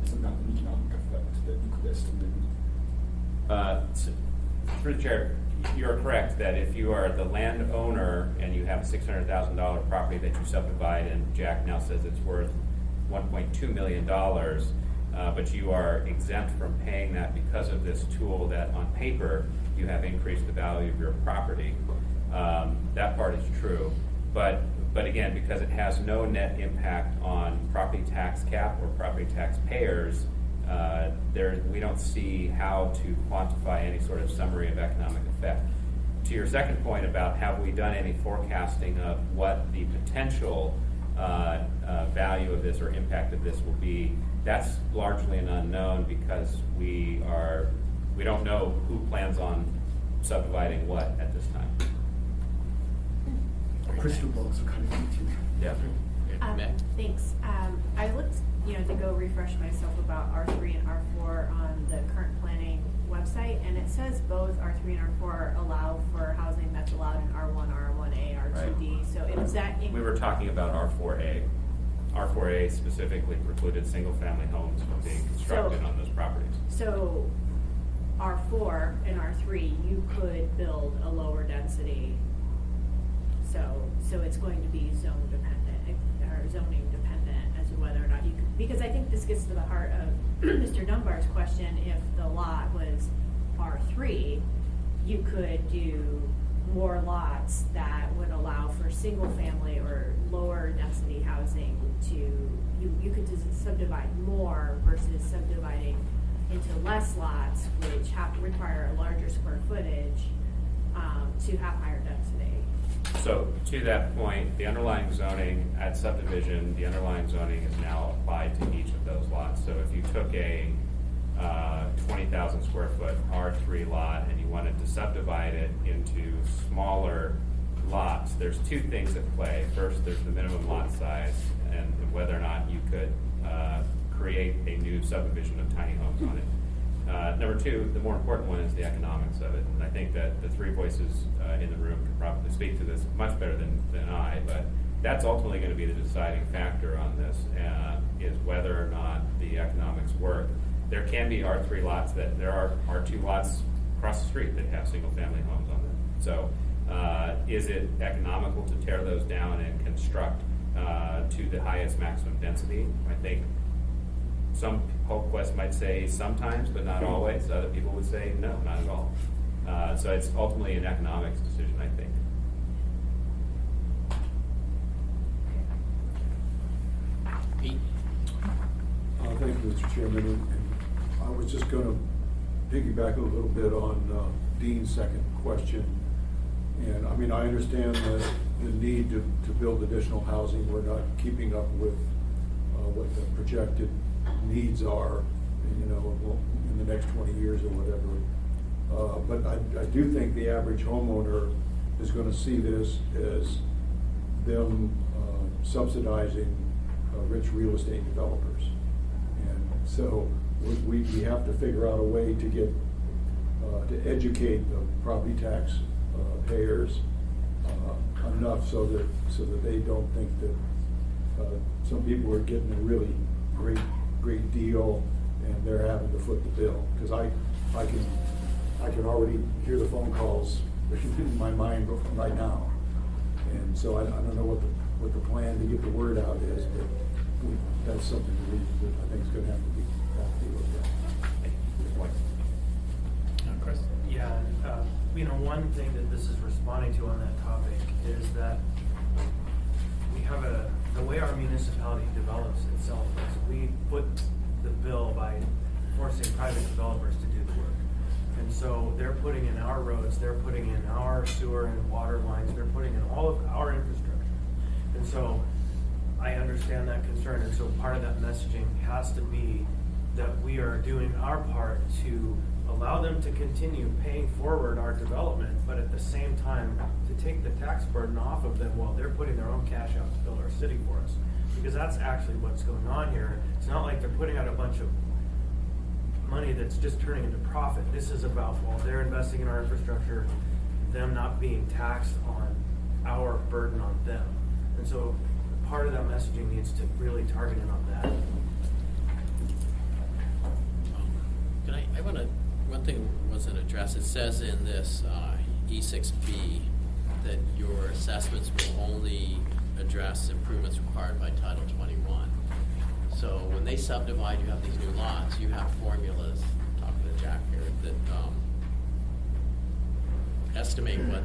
H: Isn't that an economic effect that you could estimate?
D: Through the chair, you're correct that if you are the landowner and you have a $600,000 property that you subdivide, and Jack now says it's worth $1.2 million, but you are exempt from paying that because of this tool that on paper you have increased the value of your property. That part is true, but again, because it has no net impact on property tax cap or property tax payers, we don't see how to quantify any sort of summary of economic effect. To your second point about have we done any forecasting of what the potential value of this or impact of this will be, that's largely an unknown because we don't know who plans on subdividing what at this time.
H: Crystal balls are kind of empty.
D: Yeah.
A: Meg?
G: Thanks. I looked, to go refresh myself about R3 and R4 on the current planning website, and it says both R3 and R4 allow for housing that's allowed in R1, R1A, R2D. So is that
D: We were talking about R4A. R4A specifically precluded single-family homes from being constructed on those properties.
G: So R4 and R3, you could build a lower density. So it's going to be zone dependent or zoning dependent as to whether or not you could, because I think this gets to the heart of Mr. Dunbar's question. If the lot was R3, you could do more lots that would allow for single family or lower density housing to, you could just subdivide more versus subdividing into less lots, which require a larger square footage to have higher density.
D: So to that point, the underlying zoning at subdivision, the underlying zoning is now applied to each of those lots. So if you took a 20,000 square foot R3 lot and you wanted to subdivide it into smaller lots, there's two things at play. First, there's the minimum lot size and whether or not you could create a new subdivision of tiny homes on it. Number two, the more important one is the economics of it. And I think that the three voices in the room can probably speak to this much better than I, but that's ultimately going to be the deciding factor on this, is whether or not the economics work. There can be R3 lots that there are R2 lots across the street that have single family homes on them. So is it economical to tear those down and construct to the highest maximum density? I think some HopeQuest might say sometimes, but not always. Other people would say no, not at all. So it's ultimately an economics decision, I think.
A: Pete?
I: Thank you, Mr. Chairman. And I was just going to piggyback a little bit on Dean's second question. And I mean, I understand the need to build additional housing. We're not keeping up with what the projected needs are, you know, in the next 20 years or whatever. But I do think the average homeowner is going to see this as them subsidizing rich real estate developers. And so we have to figure out a way to get to educate the property tax payers enough so that they don't think that some people are getting a really great deal and they're having to foot the bill. Because I can already hear the phone calls in my mind right now. And so I don't know what the plan to get the word out is, but that's something that I think is going to have to be looked at.
A: Chris?
F: Yeah, one thing that this is responding to on that topic is that we have the way our municipality develops itself is we put the bill by forcing private developers to do the work. And so they're putting in our roads, they're putting in our sewer and water lines, they're putting in all of our infrastructure. And so I understand that concern, and so part of that messaging has to be that we are doing our part to allow them to continue paying forward our development, but at the same time to take the tax burden off of them while they're putting their own cash out to build our city for us. Because that's actually what's going on here. It's not like they're putting out a bunch of money that's just turning into profit. This is about, while they're investing in our infrastructure, them not being taxed on our burden on them. And so part of that messaging needs to really target in on that.
A: One thing wasn't addressed. It says in this E6B that your assessments will only address improvements required by Title 21. So when they subdivide, you have these new lots, you have formulas, talking to Jack here, that estimate what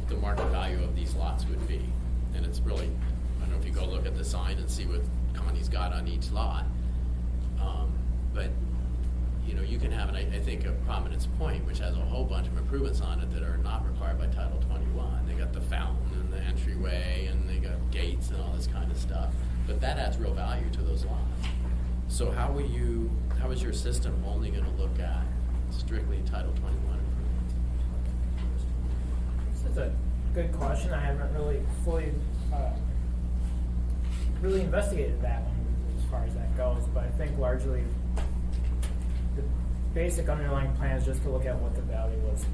A: the market value of these lots would be. And it's really, I don't know if you go look at the sign and see what Connie's got on each lot. But you know, you can have, I think, a Prominence Point, which has a whole bunch of improvements on it that are not required by Title 21. They got the fountain and the entryway, and they got gates and all this kind of stuff. But that adds real value to those lots. So how is your system only going to look at strictly Title 21 improvements?
E: This is a good question. I haven't really fully investigated that one as far as that goes, but I think largely basic underlying plans just to look at what the value was,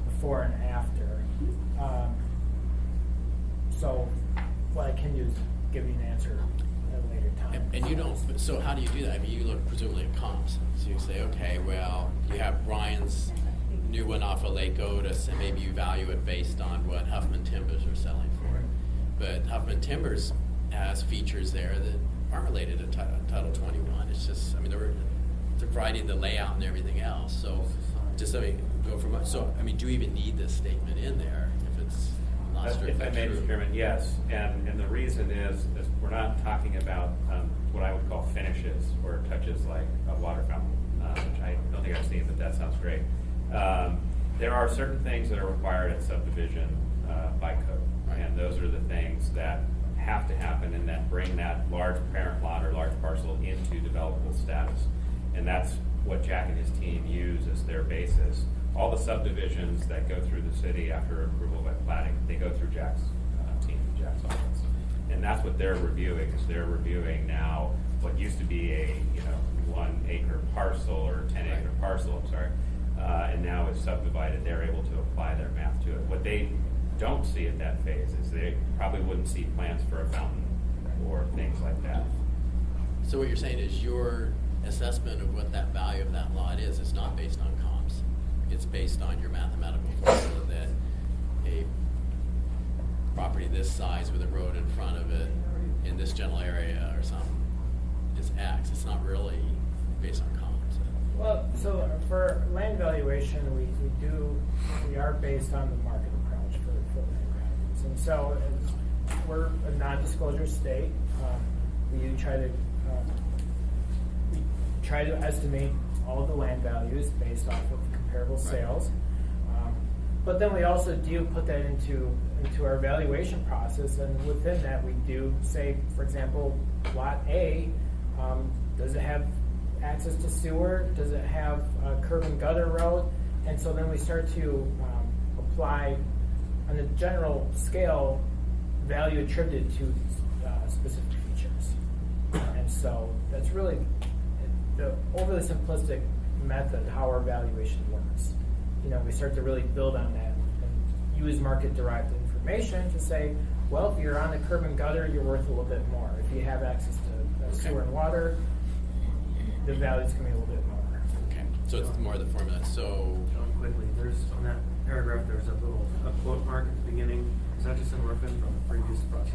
E: before and after. So what I can do is give you an answer at a later time.
A: And you don't, so how do you do that? I mean, you look presumably at comps. So you say, okay, well, you have Ryan's new one off of Lake Otis, and maybe you value it based on what Huffman Timbers are selling for. But Huffman Timbers has features there that aren't related to Title 21. It's just, I mean, they're providing the layout and everything else. So just let me go from, so, I mean, do you even need this statement in there if it's not
D: If
A: strictly
D: I may,
A: true?
D: Mr. Chairman, yes, and the reason is we're not talking about what I would call finishes or touches like a water fountain, which I don't think I've seen, but that sounds great. There are certain things that are required at subdivision by code,
A: Right.
D: and those are the things that have to happen and that bring that large parent lot or large parcel into developable status. And that's what Jack and his team use as their basis. All the subdivisions that go through the city after approval by plating, they go through Jack's team, Jack's office. And that's what they're reviewing, is they're reviewing now what used to be a 1 acre parcel or 10 acre parcel, I'm sorry, and now it's subdivided. They're able to apply their math to it. What they don't see at that phase is they probably wouldn't see plans for a fountain or things like that.
A: So what you're saying is your assessment of what that value of that lot is not based on comps. It's based on your mathematical formula that a property this size with a road in front of it in this general area or something is X. It's not really based on comps.
E: Well, so for land valuation, we are based on the market approach for land values. And so we're a non-disclosure state. We try to estimate all of the land values based off of comparable sales. But then we also do put that into our valuation process, and within that we do say, for example, Lot A, does it have access to sewer? Does it have a curb and gutter road? And so then we start to apply, on a general scale, value attributed to specific features. And so that's really the overly simplistic method how our valuation works. We start to really build on that and use market-derived information to say, well, if you're on the curb and gutter, you're worth a little bit more. If you have access to sewer and water, the value's going to be a little bit more.
A: Okay, so it's more the formula. So
F: John, quickly, there's on that paragraph, there's a quote mark at the beginning. Is that just an orphan from the previous process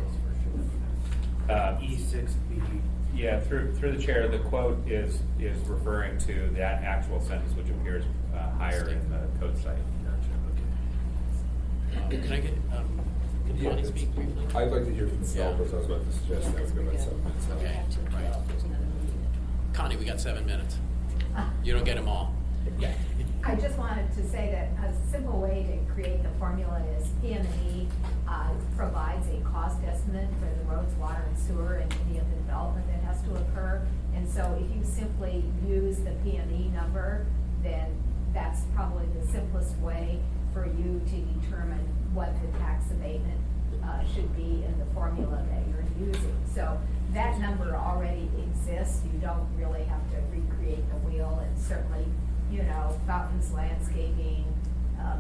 F: for E6B?
D: Yeah, through the chair, the quote is referring to that actual sentence which appears higher in the code site.
A: can I get, can Connie speak briefly?
C: I'd like to hear from the
A: Yeah.
C: developers. I was about to suggest that we go about 7 minutes.
A: Okay, right. Connie, we got 7 minutes. You don't get them all.
J: I just wanted to say that a simple way to create the formula is PM&E provides a cost estimate for the roads, water, and sewer, and any of the development that has to occur. And so if you simply use the PM&E number, then that's probably the simplest way for you to determine what the tax abatement should be in the formula that you're using. So that number already exists. You don't really have to recreate the wheel, and certainly, fountains, landscaping,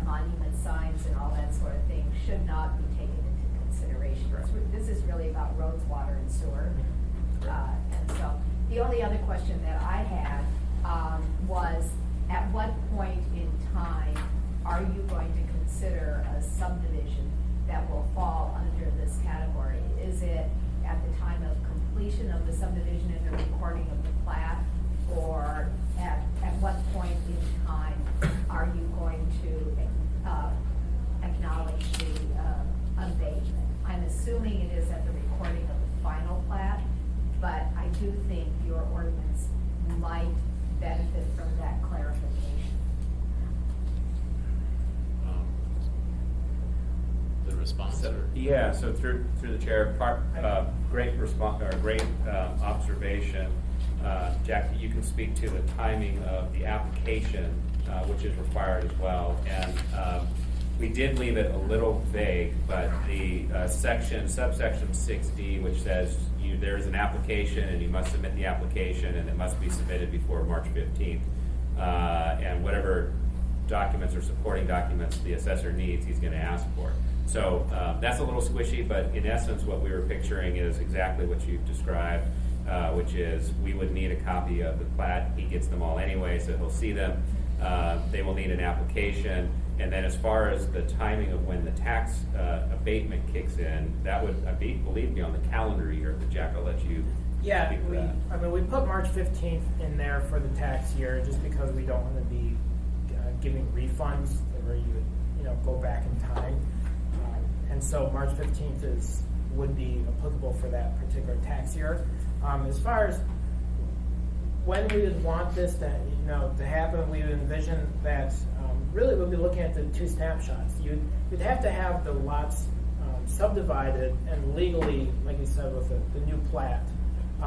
J: monument signs, and all that sort of thing should not be taken into consideration. This is really about roads, water, and sewer. And so the only other question that I had was, at what point in time are you going to consider a subdivision that will fall under this category? Is it at the time of completion of the subdivision and the recording of the plat, or at what point in time are you going to acknowledge the abatement? I'm assuming it is at the recording of the final plat, but I do think your ordinance might benefit from that clarification.
A: The response.
D: So, yeah, so through the chair, great response, or great observation. Jack, you can speak to the timing of the application, which is required as well. And we did leave it a little vague, but the subsection 6D, which says there is an application and you must submit the application and it must be submitted before March 15th. and whatever documents or supporting documents the assessor needs, he's going to ask for. So that's a little squishy, but in essence, what we were picturing is exactly what you've described, which is we would need a copy of the plat. He gets them all anyway, so he'll see them. They will need an application. And then as far as the timing of when the tax abatement kicks in, that would, I believe, be on the calendar year. But Jack, I'll let you
E: Yeah,
D: speak to that.
E: we put March 15th in there for the tax year just because we don't want to be giving refunds where you would, go back in time. And so March 15th would be applicable for that particular tax year. As far as when we would want this to happen, we would envision that really we'll be looking at the two snapshots. You'd have to have the lots subdivided and legally, like you said, with the new plat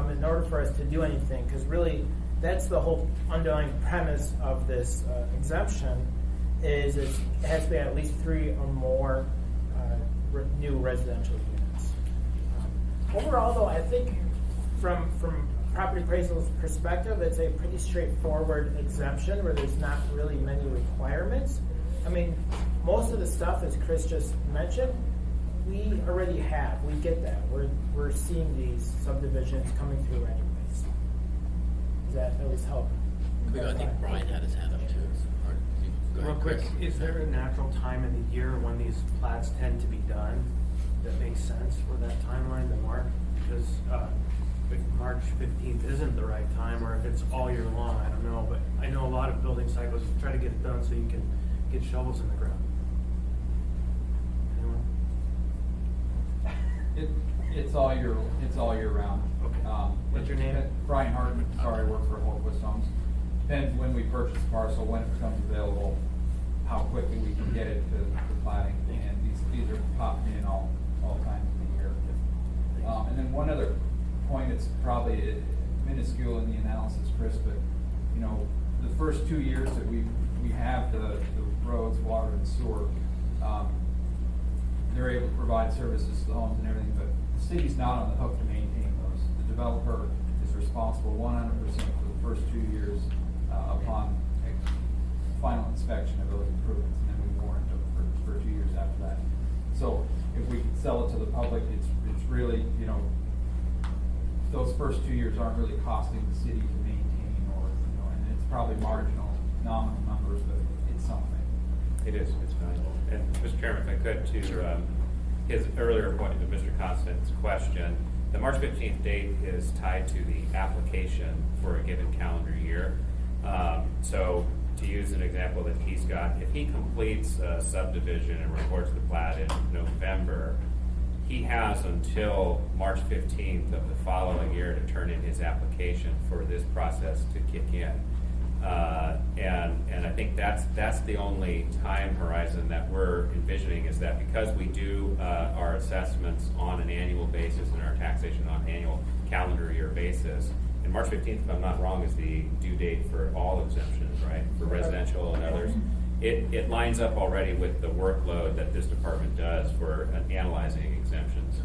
E: in order for us to do anything, because really that's the whole underlying premise of this exemption is it has to be at least 3 or more new residential units. Overall, though, I think from property appraisal's perspective, it's a pretty straightforward exemption where there's not really many requirements. I mean, most of the stuff, as Chris just mentioned, we already have. We get that. We're seeing these subdivisions coming through anyways. Does that at least help?
A: I think Brian had his hand up too. Go ahead,
F: Real quick,
A: Chris.
F: is there a natural time in the year when these plats tend to be done that makes sense for that timeline to mark? Because if March 15th isn't the right time, or if it's all year long, I don't know. But I know a lot of building cycles try to get it done so you can get shovels in the ground. Anyone?
K: It's all year round.
F: Okay. What's your name?
K: Brian Hartman. Sorry, I work for Holquist Homes. Depends when we purchase the parcel, when it becomes available, how quickly we can get it to platting. And these are popping in all times of the year. And then one other point, it's probably minuscule in the analysis, Chris, but the first 2 years that we have the roads, water, and sewer, they're able to provide services to the homes and everything, but the city's not on the hook to maintain those. The developer is responsible 100% for the first 2 years upon final inspection of those improvements, and then we warrant them for 2 years after that. So if we could sell it to the public, it's really, those first 2 years aren't really costing the city to maintain, or and it's probably marginal, nominal numbers, but it's something.
D: It is. It's valuable. And Mr. Chairman, if I could, to his earlier point to Mr. Constant's question, the March 15th date is tied to the application for a given calendar year. So to use an example that he's got, if he completes a subdivision and records the plat in November, he has until March 15th of the following year to turn in his application for this process to kick in. And I think that's the only time horizon that we're envisioning, is that because we do our assessments on an annual basis and our taxation on an annual calendar year basis, and March 15th, if I'm not wrong, is the due date for all exemptions, right? For residential and others. It lines up already with the workload that this department does for analyzing exemptions.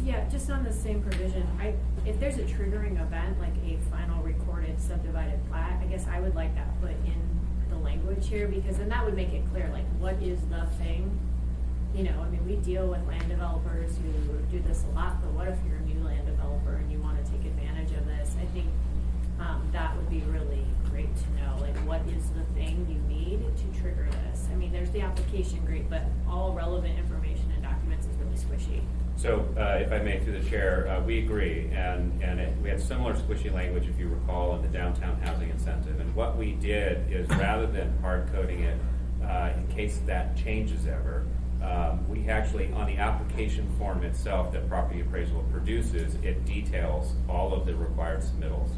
G: Yeah, just on the same provision, if there's a triggering event, like a final recorded subdivided plat, I guess I would like that put in the language here, because then that would make it clear, like, what is the thing? We deal with land developers who do this a lot, but what if you're a new land developer and you want to take advantage of this? I think that would be really great to know, like, what is the thing you need to trigger this? There's the application, great, but all relevant information and documents is really squishy.
D: So, if I may, through the chair, we agree, and we had similar squishy language, if you recall, in the downtown housing incentive. And what we did is, rather than hard coding it in case that changes ever, we actually, on the application form itself that Property Appraisal produces, it details all of the required submittals.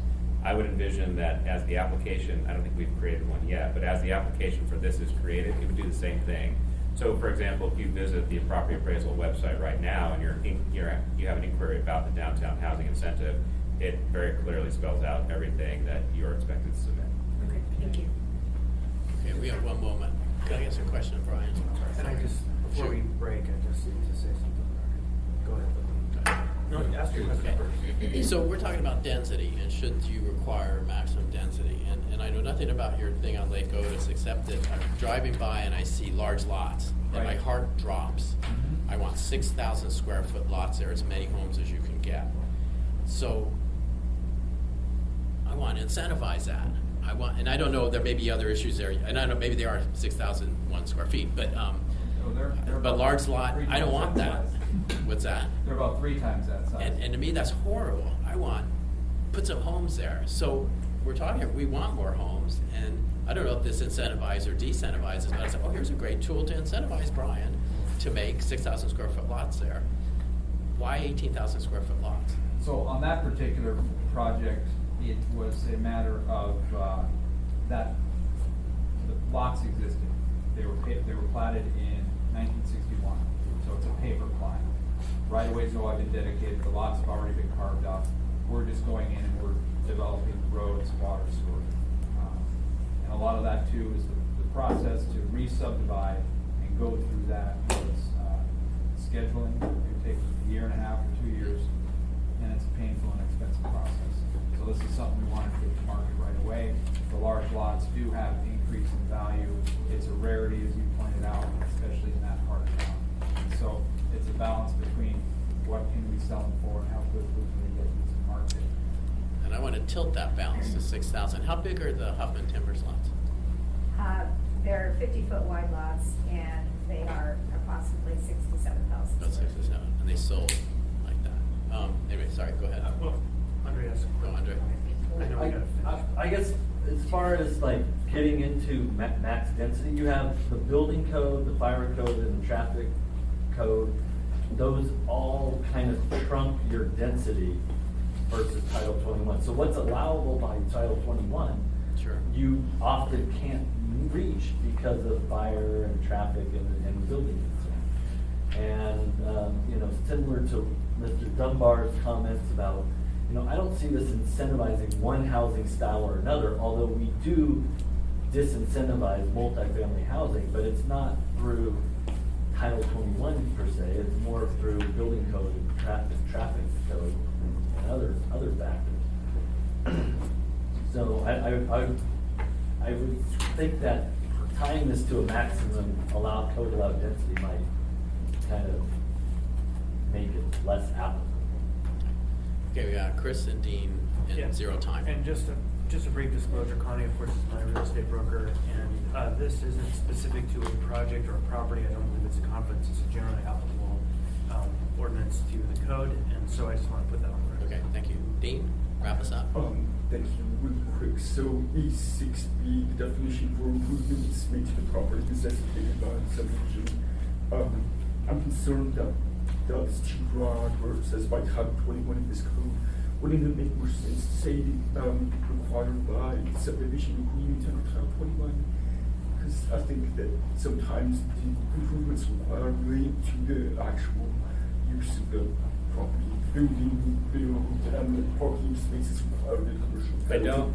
D: I would envision that as the application, I don't think we've created one yet, but as the application for this is created, it would do the same thing. So, for example, if you visit the Property Appraisal website right now and you have an inquiry about the downtown housing incentive, it very clearly spells out everything that you're expected to submit.
G: Okay, thank you.
A: Okay, we have one moment. Can I ask a question of Brian?
F: And before we break, I just need to say something. Go ahead. No, ask your question
A: Okay.
F: first.
A: So we're talking about density, and should you require maximum density? And I know nothing about your thing on Lake Otis, except that I'm driving by and I see large lots, and my
K: Right.
A: heart drops.
K: Mhm.
A: I want 6,000 square foot lots there, as many homes as you can get. So I want to incentivize that. And I don't know, there may be other issues there, and I don't know, maybe they are 6,001 square feet, but,
K: So they're
A: but
K: about
A: large lot,
K: three
A: I don't
K: times
A: want that.
K: size.
A: What's that?
K: They're about 3 times that size.
A: And to me, that's horrible. I want, put some homes there. So we're talking, we want more homes, and I don't know if this incentivizes or decentivizes, but I said, oh, here's a great tool to incentivize Brian to make 6,000 square foot lots there. Why 18,000 square foot lots?
K: So on that particular project, it was a matter of that the lots existed. They were platted in 1961, so it's a paper plat. Right-of-ways have already been dedicated, the lots have already been carved up. We're just going in and we're developing roads, water, sewer. And a lot of that too is the process to re-subdivide and go through that was scheduling. It takes a year and a half or 2 years, and it's a painful and expensive process. So this is something we wanted to get to market right away. The large lots do have increase in value. It's a rarity, as you pointed out, especially in that part of town. And so it's a balance between what can we sell them for and how quickly can we get these to market.
A: And I want to tilt that balance to 6,000. How big are the Huffman Timbers lots?
J: They're 50-foot wide lots, and they are approximately 6,000 to 7,000.
A: About 6 or 7, and they sold like that. Anyway, sorry, go ahead.
F: Well, Andreas.
A: Go, Andre.
F: I know we gotta
L: I guess as far as like getting into max density, you have the building code, the fire code, and the traffic code. Those all kind of trump your density versus Title 21. So what's allowable by Title 21,
A: Sure.
L: you often can't reach because of fire and traffic and building concern. And similar to Mr. Dunbar's comments about, I don't see this incentivizing one housing style or another, although we do disincentivize multifamily housing, but it's not through Title 21 per se, it's more through building code and traffic code and other factors. So I would think that tying this to a maximum code allowed density might kind of make it less applicable.
A: Okay, we got Chris and Dean in
F: Yeah.
A: zero time.
F: And just a brief disclosure, Connie, of course, is my real estate broker, and this isn't specific to a project or a property. I don't believe it's a conference. It's a generally applicable ordinance to the code, and so I just want to put that on the record.
A: Okay, thank you. Dean, wrap us up.
H: Thank you. Real quick. So E6B, the definition for improvements made to the property necessitated by subdivision. I'm concerned that this too broad, where it says by Title 21 in this code, wouldn't it make more sense to say required by subdivision agreement under Title 21? Because I think that sometimes the improvements required relate to the actual use of the property, building, and the parking spaces required in commercial.
D: I don't,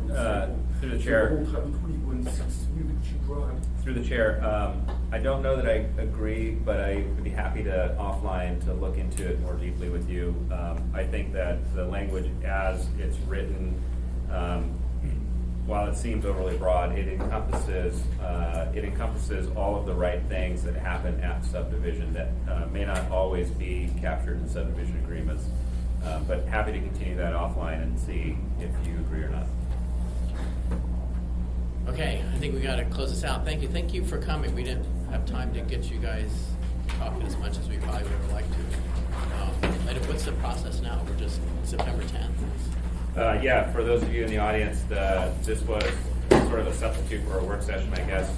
D: through the chair.
H: So the whole Title 21 seems to me a bit too broad.
D: Through the chair, I don't know that I agree, but I would be happy to offline to look into it more deeply with you. I think that the language as it's written, while it seems overly broad, it encompasses all of the right things that happen at subdivision that may not always be captured in subdivision agreements. But happy to continue that offline and see if you agree or not.
A: Okay, I think we got to close this out. Thank you for coming. We didn't have time to get you guys talking as much as we probably would have liked to. And what's the process now? We're just September 10th.
D: Yeah, for those of you in the audience, this was sort of a substitute for a work session, I guess,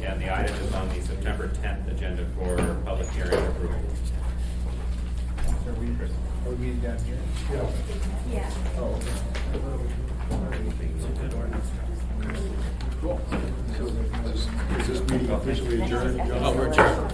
D: and the item is on the September 10th agenda for public hearing approval.
K: Are we down here?
J: Yeah.
F: It's a good ordinance.
I: Is this meeting officially adjourned?
A: Oh, we're adjourned.